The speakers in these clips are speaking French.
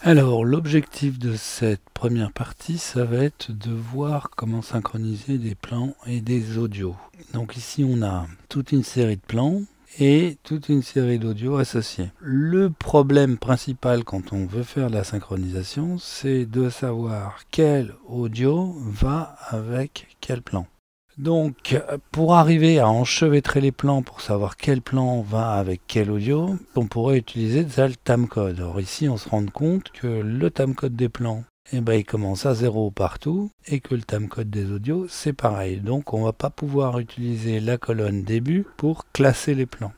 Alors, l'objectif de cette première partie, ça va être de voir comment synchroniser des plans et des audios. Donc ici, on a toute une série de plans et toute une série d'audios associés. Le problème principal quand on veut faire la synchronisation, c'est de savoir quel audio va avec quel plan. Donc, pour arriver à enchevêtrer les plans, pour savoir quel plan va avec quel audio, on pourrait utiliser déjà le timecode. Or ici, on se rend compte que le timecode des plans, il commence à 0 partout, et que le timecode des audios, c'est pareil. Donc, on ne va pas pouvoir utiliser la colonne début pour classer les plans.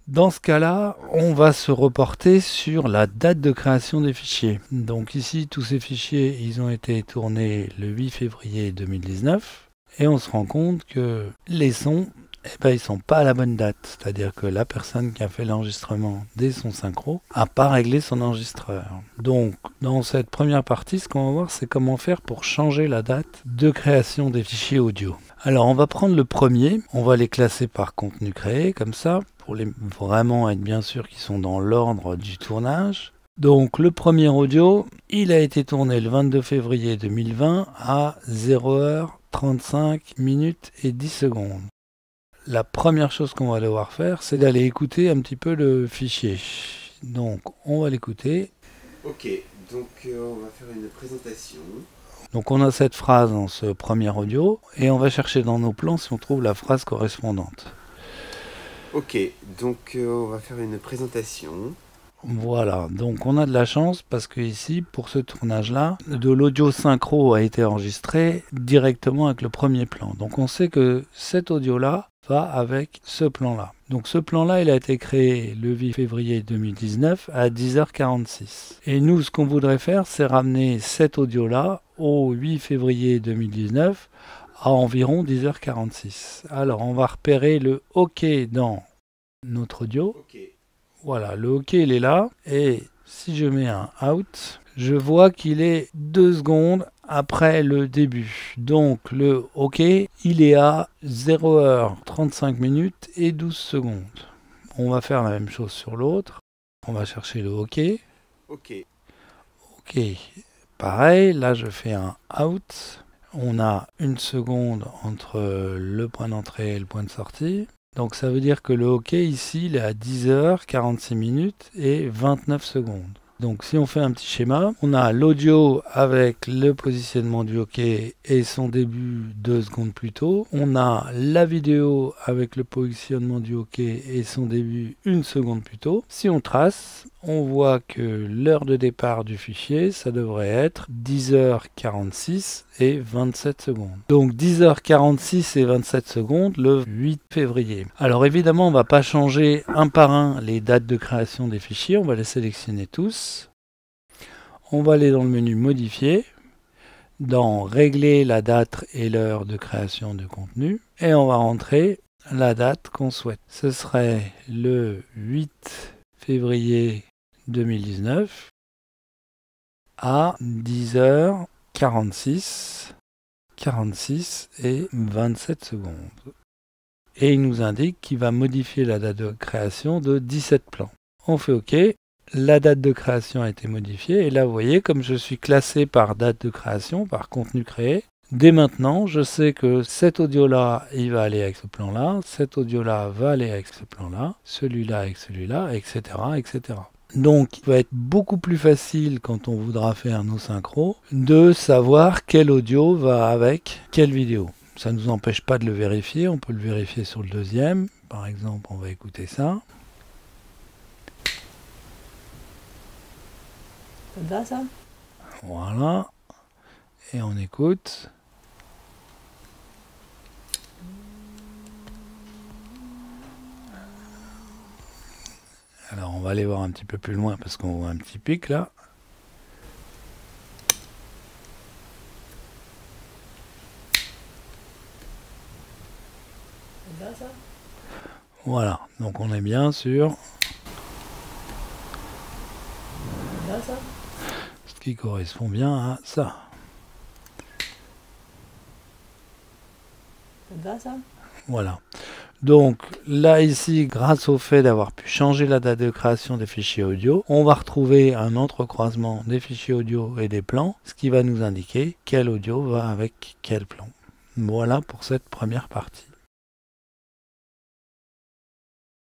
Dans ce cas-là, on va se reporter sur la date de création des fichiers. Donc ici, tous ces fichiers, ils ont été tournés le 8 février 2019. Et on se rend compte que les sons, ils sont pas à la bonne date. C'est-à-dire que la personne qui a fait l'enregistrement des sons synchro n'a pas réglé son enregistreur. Donc, dans cette première partie, ce qu'on va voir, c'est comment faire pour changer la date de création des fichiers audio. Alors, on va prendre le premier. On va les classer par contenu créé, comme ça, pour vraiment être bien sûr qu'ils sont dans l'ordre du tournage. Donc le premier audio, il a été tourné le 22 février 2020 à 0h35 minutes et 10 secondes. La première chose qu'on va devoir faire, c'est d'aller écouter un petit peu le fichier. Donc on va l'écouter. Ok, donc on va faire une présentation. Donc on a cette phrase dans ce premier audio et on va chercher dans nos plans si on trouve la phrase correspondante. Ok, donc on va faire une présentation. Voilà, donc on a de la chance parce que ici, pour ce tournage-là, de l'audio synchro a été enregistré directement avec le premier plan. Donc on sait que cet audio-là va avec ce plan-là. Donc ce plan-là, il a été créé le 8 février 2019 à 10h46. Et nous, ce qu'on voudrait faire, c'est ramener cet audio-là au 8 février 2019 à environ 10h46. Alors on va repérer le OK dans notre audio. Ok. Voilà, le OK il est là, et si je mets un out, je vois qu'il est 2 secondes après le début. Donc le OK, il est à 0h35 minutes et 12 secondes. On va faire la même chose sur l'autre. On va chercher le OK. Ok. OK, pareil, là je fais un out. On a 1 seconde entre le point d'entrée et le point de sortie. Donc ça veut dire que le OK ici, il est à 10h46 minutes et 29 secondes. Donc si on fait un petit schéma, on a l'audio avec le positionnement du OK et son début 2 secondes plus tôt. On a la vidéo avec le positionnement du OK et son début 1 seconde plus tôt. Si on trace, on voit que l'heure de départ du fichier, ça devrait être 10h46 et 27 secondes. Donc 10h46 et 27 secondes le 8 février. Alors évidemment, on ne va pas changer un par un les dates de création des fichiers, on va les sélectionner tous. On va aller dans le menu modifier, dans régler la date et l'heure de création de contenu, et on va rentrer la date qu'on souhaite. Ce serait le 8 février 2019 à 10h46 et 27 secondes. Et il nous indique qu'il va modifier la date de création de 17 plans. On fait OK. La date de création a été modifiée. Et là, vous voyez, comme je suis classé par date de création, par contenu créé, dès maintenant, je sais que cet audio-là, il va aller avec ce plan-là, cet audio-là va aller avec ce plan-là, celui-là avec celui-là, etc., etc. Donc, il va être beaucoup plus facile quand on voudra faire nos synchros de savoir quel audio va avec quelle vidéo. Ça ne nous empêche pas de le vérifier, on peut le vérifier sur le deuxième. Par exemple, on va écouter ça. Ça te va ça? Voilà. Et on écoute. Alors on va aller voir un petit peu plus loin parce qu'on voit un petit pic là. Ça te va ça? Voilà, donc on est bien sur Ça te va ça? ce qui correspond bien à ça. Ça te va ça? Voilà. Donc là ici, grâce au fait d'avoir pu changer la date de création des fichiers audio, on va retrouver un entrecroisement des fichiers audio et des plans, ce qui va nous indiquer quel audio va avec quel plan. Voilà pour cette première partie.